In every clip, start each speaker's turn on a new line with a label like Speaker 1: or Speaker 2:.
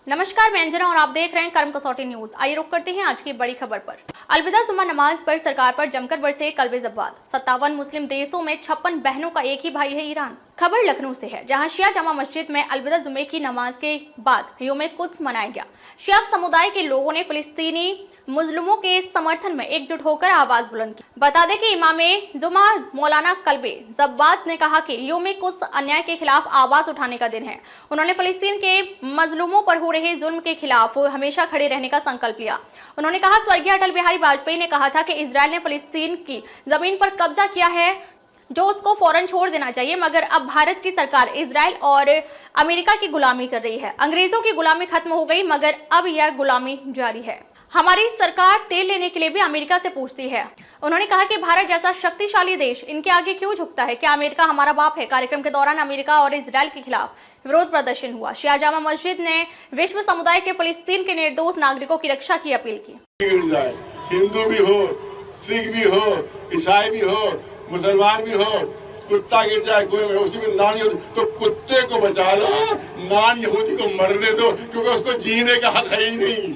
Speaker 1: नमस्कार, मैं अंजना और आप देख रहे हैं कर्म कसौटी न्यूज। आइए रुक करते हैं आज की बड़ी खबर पर। अलविदा जुम्मा नमाज पर सरकार पर जमकर बरसे कल्बे जब्बात। 57 मुस्लिम देशों में 56 बहनों का एक ही भाई है ईरान। खबर लखनऊ से है, जहां शिया जामा मस्जिद में अलविदा जुम्मे की नमाज के बाद यौम कुद्स मनाया गया। शिया समुदाय के लोगों ने फिलिस्तीनी मुस्लिमों के समर्थन में एकजुट होकर आवाज बुलंद की। बता दें कि इमामे जुमा मौलाना कल्बे जब्बात ने कहा कि यौम कुद्स अन्याय के खिलाफ आवाज उठाने का दिन है। उन्होंने फिलिस्तीन के मजलूमों पर हो रहे जुल्म के खिलाफ हमेशा खड़े रहने का संकल्प लिया। उन्होंने कहा, स्वर्गीय अटल बिहारी वाजपेयी ने कहा था कि इजराइल ने फिलिस्तीन की जमीन पर कब्जा किया है जो उसको फौरन छोड़ देना चाहिए, मगर अब भारत की सरकार इजराइल और अमेरिका की गुलामी कर रही है। अंग्रेजों की गुलामी खत्म हो गई, मगर अब यह गुलामी जारी है। हमारी सरकार तेल लेने के लिए भी अमेरिका से पूछती है। उन्होंने कहा कि भारत जैसा शक्तिशाली देश इनके आगे क्यों झुकता है, क्या अमेरिका हमारा बाप है। कार्यक्रम के दौरान अमेरिका और इजराइल के खिलाफ विरोध प्रदर्शन हुआ। शिया जामा मस्जिद ने विश्व समुदाय के फिलिस्तीन के निर्दोष नागरिकों की रक्षा की अपील की।
Speaker 2: हिंदू भी हो, सिख भी हो, ईसाई भी हो, मुसलमान भी हो, कुत्ता गिर जाए कोई उसी में नान यहूदी तो कुत्ते को बचा लो, नान यहूदी को मरने दो, क्योंकि उसको जीने का हक है ही नहीं।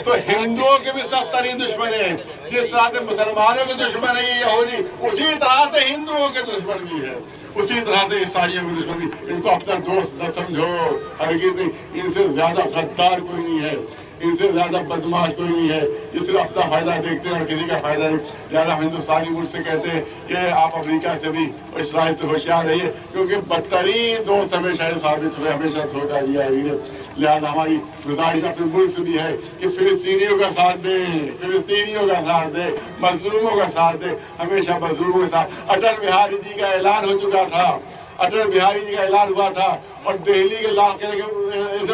Speaker 2: तो हिंदुओं के भी सख्तरीन दुश्मन है। जिस तरह से मुसलमानों के दुश्मन है यहूदी, उसी तरह से हिंदुओं के दुश्मन भी है, उसी तरह से ईसाइयों के दुश्मन भी। इनको अपना दोस्त न समझो, हरगिज़ नहीं। इनसे ज्यादा गद्दार कोई नहीं है, इनसे ज्यादा बदमाश कोई नहीं है। ये सिर्फ अपना फायदा देखते हैं और किसी का फायदा नहीं। ज्यादा हिंदुस्तानी मुल्क से कहते हैं कि आप अमेरिका से भी और इसराइल से होशियार रहिए, क्योंकि बदतरीन दोस्त हमेशा साबित हुए, हमेशा धोखा दिया है। लिहाजा हमारी गुजारिश अपने मुल्क से भी है कि फिलिस्तीनियों का साथ दें, फिलिस्तीनियों का साथ दें, मजलूमों का साथ दें, हमेशा मजलूमों के साथ। अटल बिहारी जी का ऐलान हो चुका था, अटल बिहारी जी का ऐलान हुआ था और दिल्ली के इलाके ने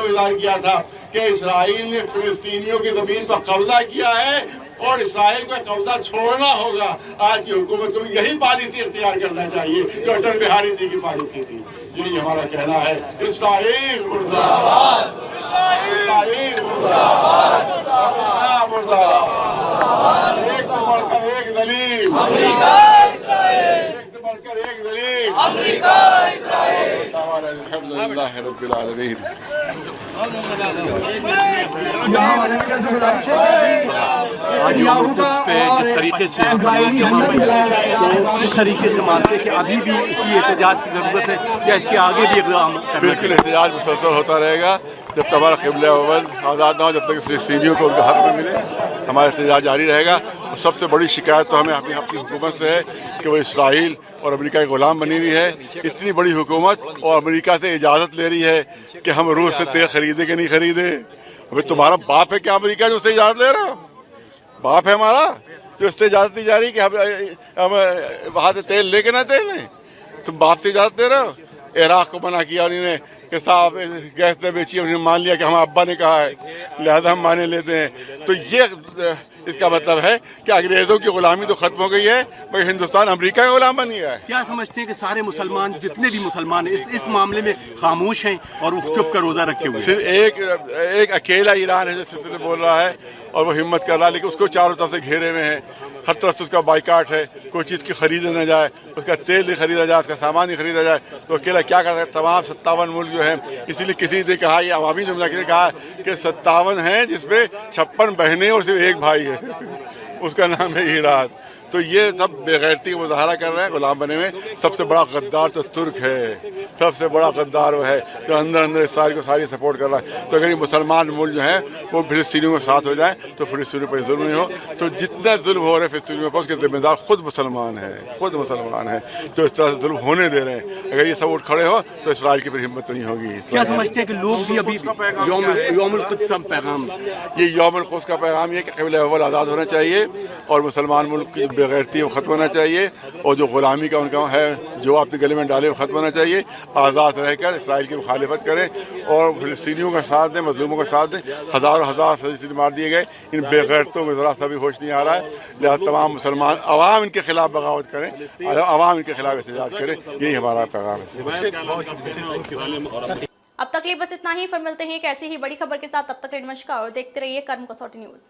Speaker 2: ऐलान किया था कि इसराइल ने फिलिस्तीनियों की जमीन पर कब्जा किया है और इसराइल का कब्जा छोड़ना होगा। आज की हुकूमत को भी यही पॉलिसी इख्तियार करना चाहिए जो अटल बिहारी जी की पॉलिसी थी। यही हमारा कहना है। इसराइल मुर्दाबाद, इसराइल मुर्दाबाद, मुर्दाबाद। एक से बढ़कर एक दलील अमेरिका, इजराइल, एक से बढ़कर एक दलील अमेरिका, इजराइल। अल्हम्दुलिल्लाह रब्बिल आलमीन।
Speaker 3: आज पे जिस तरीके से तो इस तरीके से मानते हैं कि अभी भी इसी एहतजाज की ज़रूरत है या इसके आगे भी इक़दाम करना चाहिए?
Speaker 2: बिल्कुल, एहतजाज मुसलसल होता रहेगा जब तक हमारा क़िबला अव्वल आज़ाद ना हो, जब तक फ़िलिस्तीनियों को उनका हक़ न मिले हमारा एहतजाज जारी रहेगा। और सबसे बड़ी शिकायत तो हमें अपनी हुकूमत से है कि वो इसराइल और अमेरिका के ग़ुलाम बनी हुई है। इतनी बड़ी हुकूमत और अमेरिका से इजाज़त ले रही है कि हम रूस से तेल खरीदे कि नहीं खरीदे। अभी तुम्हारा बाप है क्या अमेरिका जो उससे इजाज़त ले रहा हो? बाप है हमारा जो उससे इजाज़त नहीं जा रही कि हम वहाँ से तेल लेके ना तेल लें? तुम बाप से इजाज़त दे रहे हो। इराक़ को मना किया उन्होंने कि साहब गैस ने बेची, उन्होंने मान लिया कि हमारे अब्बा ने कहा है लिहाजा हम माने लेते हैं। तो ये इसका मतलब है कि अंग्रेज़ों की गुलामी तो खत्म हो गई है, मगर हिंदुस्तान अमेरिका का गुलाम बन गया है।
Speaker 3: क्या समझते हैं कि सारे मुसलमान, जितने भी मुसलमान इस मामले में खामोश हैं और वो चुप कर रोज़ा रखे हुए?
Speaker 2: सिर्फ एक अकेला ईरान है जो सिलसिले बोल रहा है और वो हिम्मत कर रहा है, लेकिन उसको चारों तरफ से घेरे हुए हैं। हर तरफ से उसका बाइकाट है, कोई चीज़ की खरीदा न जाए, उसका तेल नहीं खरीदा जाए, उसका सामान नहीं खरीदा जाए। तो अकेला क्या करता है? तमाम 57 मुल्क जो हैं, इसीलिए किसी ने कहा, ये अवामी जुमला किसी ने कहा कि 57 हैं जिसमें 56 बहनें और सिर्फ एक भाई है, उसका नाम है ईरान। तो ये सब बेगैरती का मुजाहरा कर रहे हैं गुलाम बने में। सबसे बड़ा गद्दार तो तुर्क है, सबसे बड़ा गद्दार वो है जो अंदर अंदर इसराइल को सारी सपोर्ट कर रहा है। तो अगर ये मुसलमान मुल्क जो हैं वो फिलिस्तीनियों के साथ हो जाए तो फिलिस्तीनियों पर जुल्म नहीं हो। तो जितना जुल्म हो रहे हैं फिलिस्तीनियों पर उसके जिम्मेदार खुद मुसलमान हैं, खुद मुसलमान हैं जो इस तरह से जुल्म होने दे रहे हैं। अगर ये सब उठ खड़े हो तो इसराइल की फिर हिम्मत नहीं होगी।
Speaker 3: क्या समझते हैं कि लोग भी अभी यौमुल कुद्स का पैगाम,
Speaker 2: ये यौमुल कुद्स का पैगाम ये कि क़िबला अव्वल आज़ाद होना चाहिए और मुसलमान मुल्क की बेगैरती वो ख़त्म होना चाहिए और जो ग़ुलामी का उनका है जो अपने गले में डाले वो ख़त्म होना चाहिए। आज़ाद रहकर इसराइल की मुखालिफत करें और फिलिस्तीनियों का साथ दें, मजलूमों का साथ दें। हज़ारों हज़ार फिलिस्तीनी मार दिए गए, इन बेगैरतों में ज़रा सा भी होश नहीं आ रहा है। लिहाजा तमाम मुसलमान अवाम इनके खिलाफ बगावत करें, अवाम इनके खिलाफ एहतजाज करें, यही हमारा पैगाम है।
Speaker 1: अब तक लिए बस इतना ही, फिर मिलते हैं एक ऐसी ही बड़ी खबर के साथ। तब तक नमस्कार और देखते रहिए कर्म कसौटी न्यूज।